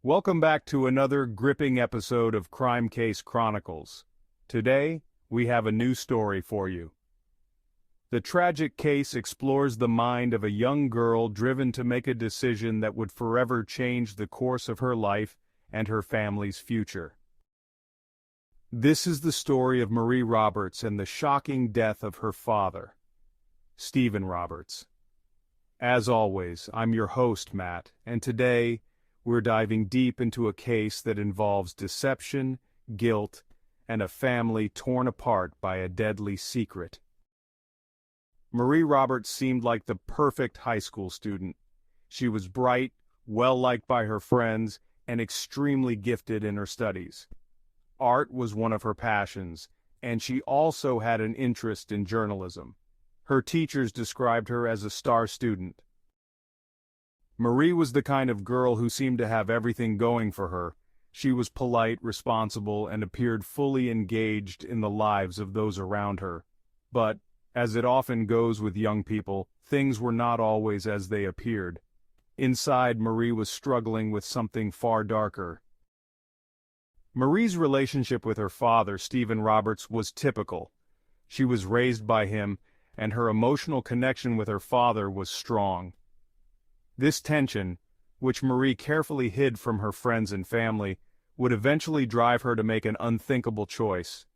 Welcome back to another gripping episode of Crime Case Chronicles. Today, we have a new story for you. The tragic case explores the mind of a young girl driven to make a decision that would forever change the course of her life and her family's future. This is the story of Marie Roberts and the shocking death of her father, Stephen Roberts. As always, I'm your host, Matt, and today, we're diving deep into a case that involves deception, guilt, and a family torn apart by a deadly secret. Marie Roberts seemed like the perfect high school student. She was bright, well-liked by her friends, and extremely gifted in her studies. Art was one of her passions, and she also had an interest in journalism. Her teachers described her as a star student. Marie was the kind of girl who seemed to have everything going for her. She was polite, responsible, and appeared fully engaged in the lives of those around her. But, as it often goes with young people, things were not always as they appeared. Inside, Marie was struggling with something far darker. Marie's relationship with her father, Stephen Roberts, was typical. She was raised by him, and her emotional connection with her father was strong. This tension, which Marie carefully hid from her friends and family, would eventually drive her to make an unthinkable choice.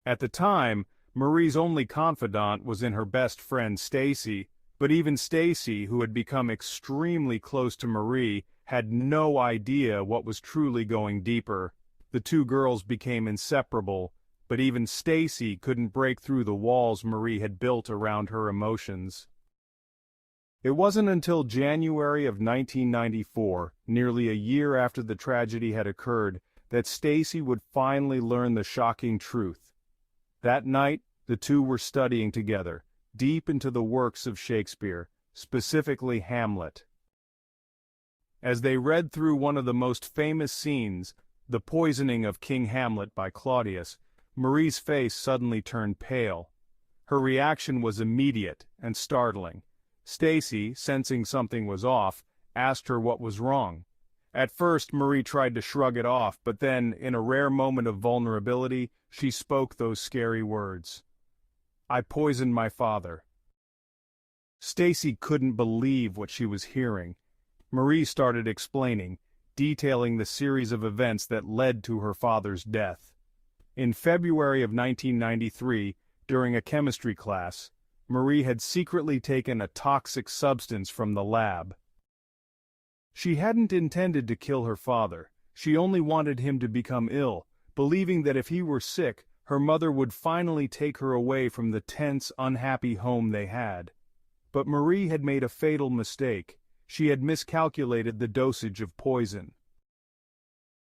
At the time, Marie's only confidant was in her best friend Stacy, but even Stacy, who had become extremely close to Marie, had no idea what was truly going deeper. The two girls became inseparable, but even Stacy couldn't break through the walls Marie had built around her emotions. It wasn't until January of 1994, nearly a year after the tragedy had occurred, that Stacy would finally learn the shocking truth. That night, the two were studying together, deep into the works of Shakespeare, specifically Hamlet. As they read through one of the most famous scenes, the poisoning of King Hamlet by Claudius, Marie's face suddenly turned pale. Her reaction was immediate and startling. Stacy, sensing something was off, asked her what was wrong. At first, Marie tried to shrug it off, but then, in a rare moment of vulnerability, she spoke those scary words. "I poisoned my father." Stacy couldn't believe what she was hearing. Marie started explaining, detailing the series of events that led to her father's death. In February of 1993, during a chemistry class, Marie had secretly taken a toxic substance from the lab. She hadn't intended to kill her father. She only wanted him to become ill, believing that if he were sick, her mother would finally take her away from the tense, unhappy home they had. But Marie had made a fatal mistake. She had miscalculated the dosage of poison.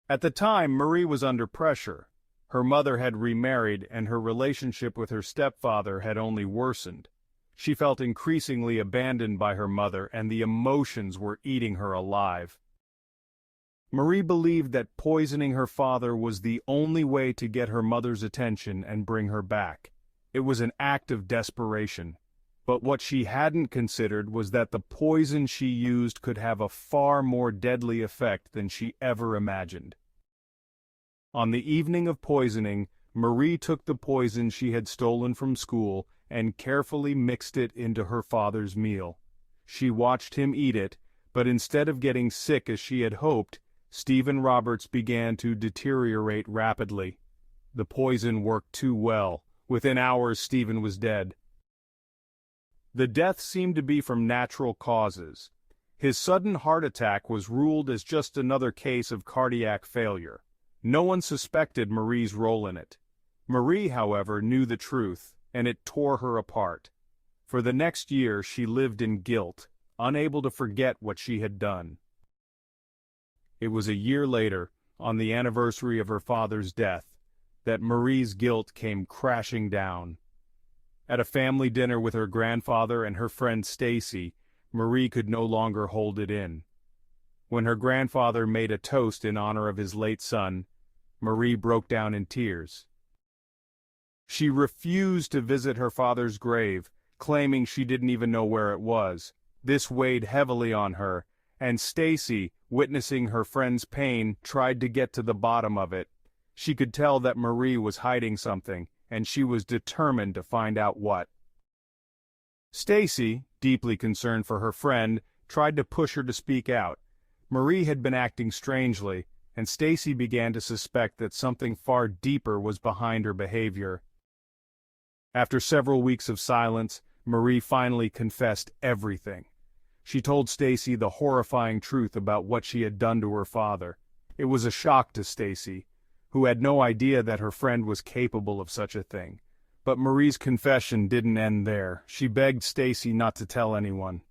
At the time, Marie was under pressure. Her mother had remarried, and her relationship with her stepfather had only worsened. She felt increasingly abandoned by her mother, and the emotions were eating her alive. Marie believed that poisoning her father was the only way to get her mother's attention and bring her back. It was an act of desperation. But what she hadn't considered was that the poison she used could have a far more deadly effect than she ever imagined. On the evening of poisoning, Marie took the poison she had stolen from school and carefully mixed it into her father's meal. She watched him eat it, but instead of getting sick as she had hoped, Stephen Roberts began to deteriorate rapidly. The poison worked too well. Within hours, Stephen was dead. The death seemed to be from natural causes. His sudden heart attack was ruled as just another case of cardiac failure. No one suspected Marie's role in it. Marie, however, knew the truth, and it tore her apart. For the next year, she lived in guilt, unable to forget what she had done. It was a year later, on the anniversary of her father's death, that Marie's guilt came crashing down. At a family dinner with her grandfather and her friend Stacy, Marie could no longer hold it in. When her grandfather made a toast in honor of his late son, Marie broke down in tears. She refused to visit her father's grave, claiming she didn't even know where it was. This weighed heavily on her, and Stacy, witnessing her friend's pain, tried to get to the bottom of it. She could tell that Marie was hiding something, and she was determined to find out what. Stacy, deeply concerned for her friend, tried to push her to speak out. Marie had been acting strangely, and Stacy began to suspect that something far deeper was behind her behavior. After several weeks of silence, Marie finally confessed everything. She told Stacy the horrifying truth about what she had done to her father. It was a shock to Stacy, who had no idea that her friend was capable of such a thing. But Marie's confession didn't end there. She begged Stacy not to tell anyone.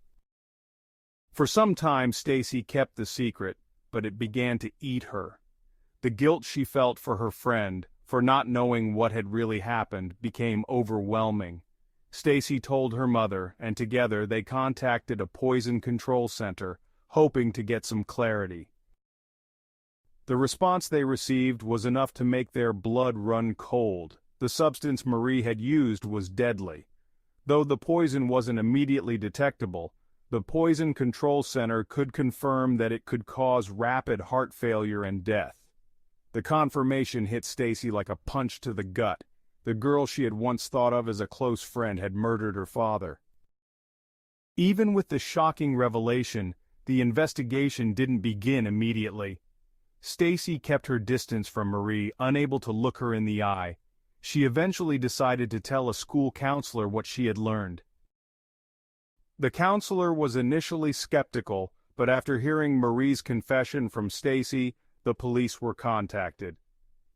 For some time Stacy kept the secret, but it began to eat her. The guilt she felt for her friend, for not knowing what had really happened, became overwhelming. Stacy told her mother, and together they contacted a poison control center, hoping to get some clarity. The response they received was enough to make their blood run cold. The substance Marie had used was deadly. Though the poison wasn't immediately detectable, the Poison Control Center could confirm that it could cause rapid heart failure and death. The confirmation hit Stacy like a punch to the gut. The girl she had once thought of as a close friend had murdered her father. Even with the shocking revelation, the investigation didn't begin immediately. Stacy kept her distance from Marie, unable to look her in the eye. She eventually decided to tell a school counselor what she had learned. The counselor was initially skeptical, but after hearing Marie's confession from Stacy, the police were contacted.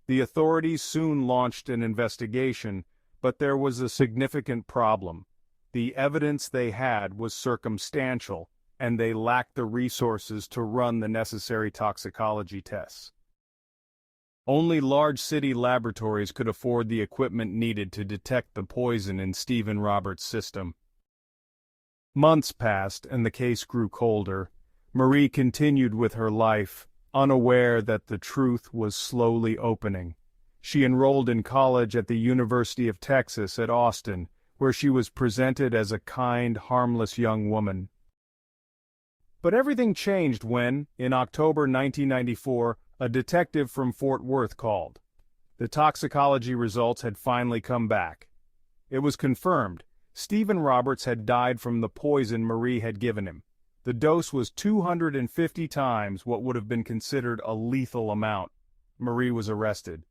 The authorities soon launched an investigation, but there was a significant problem. The evidence they had was circumstantial, and they lacked the resources to run the necessary toxicology tests. Only large city laboratories could afford the equipment needed to detect the poison in Stephen Roberts' system. Months passed, and the case grew colder. Marie continued with her life, unaware that the truth was slowly opening. She enrolled in college at the University of Texas at Austin, where she was presented as a kind, harmless young woman. But everything changed when, in October 1994, a detective from Fort Worth called. The toxicology results had finally come back. It was confirmed. Stephen Roberts had died from the poison Marie had given him. The dose was 250 times what would have been considered a lethal amount. Marie was arrested.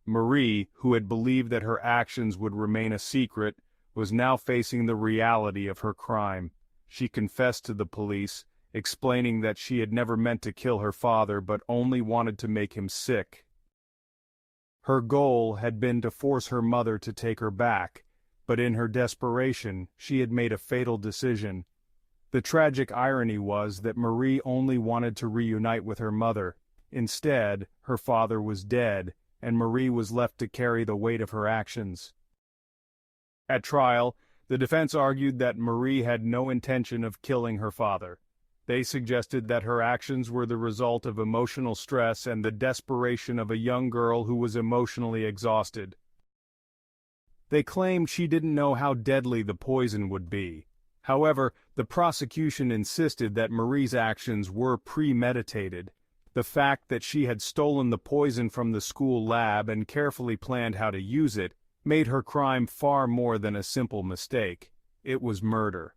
Marie, who had believed that her actions would remain a secret, was now facing the reality of her crime. She confessed to the police, explaining that she had never meant to kill her father but only wanted to make him sick. Her goal had been to force her mother to take her back, but in her desperation, she had made a fatal decision. The tragic irony was that Marie only wanted to reunite with her mother. Instead, her father was dead, and Marie was left to carry the weight of her actions. At trial, the defense argued that Marie had no intention of killing her father. They suggested that her actions were the result of emotional stress and the desperation of a young girl who was emotionally exhausted. They claimed she didn't know how deadly the poison would be. However, the prosecution insisted that Marie's actions were premeditated. The fact that she had stolen the poison from the school lab and carefully planned how to use it made her crime far more than a simple mistake. It was murder.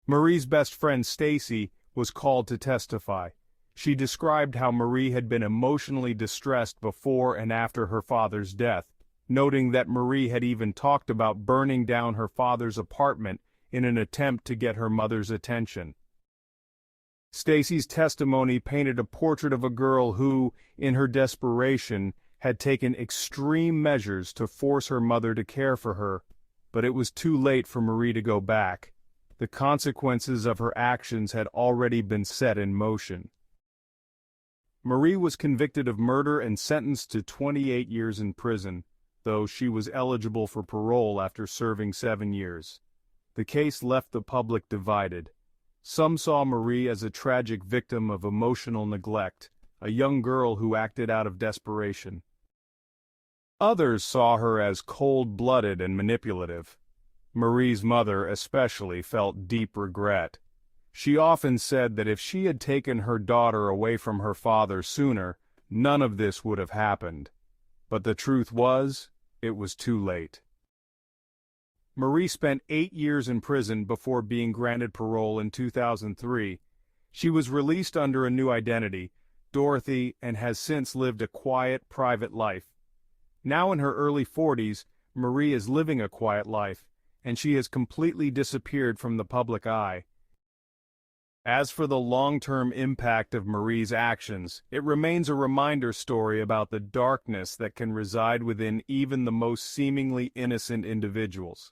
Marie's best friend Stacy was called to testify. She described how Marie had been emotionally distressed before and after her father's death, noting that Marie had even talked about burning down her father's apartment in an attempt to get her mother's attention. Stacy's testimony painted a portrait of a girl who, in her desperation, had taken extreme measures to force her mother to care for her, but it was too late for Marie to go back. The consequences of her actions had already been set in motion. Marie was convicted of murder and sentenced to 28 years in prison, though she was eligible for parole after serving 7 years. The case left the public divided. Some saw Marie as a tragic victim of emotional neglect, a young girl who acted out of desperation. Others saw her as cold-blooded and manipulative. Marie's mother especially felt deep regret. She often said that if she had taken her daughter away from her father sooner, none of this would have happened. But the truth was, it was too late. Marie spent 8 years in prison before being granted parole in 2003. She was released under a new identity, Dorothy, and has since lived a quiet, private life. Now in her early 40s, Marie is living a quiet life, and she has completely disappeared from the public eye. As for the long-term impact of Marie's actions, it remains a reminder story about the darkness that can reside within even the most seemingly innocent individuals.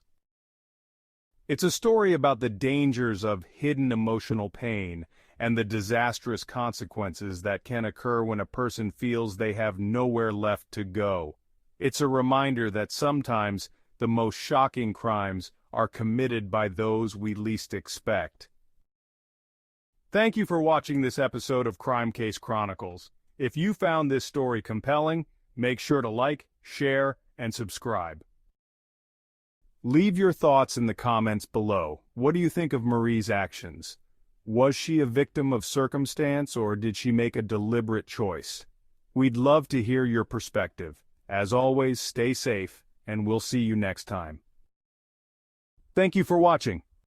It's a story about the dangers of hidden emotional pain and the disastrous consequences that can occur when a person feels they have nowhere left to go. It's a reminder that sometimes the most shocking crimes are committed by those we least expect. Thank you for watching this episode of Crime Case Chronicles. If you found this story compelling, make sure to like, share, and subscribe. Leave your thoughts in the comments below. What do you think of Marie's actions? Was she a victim of circumstance, or did she make a deliberate choice? We'd love to hear your perspective. As always, stay safe, and we'll see you next time. Thank you for watching.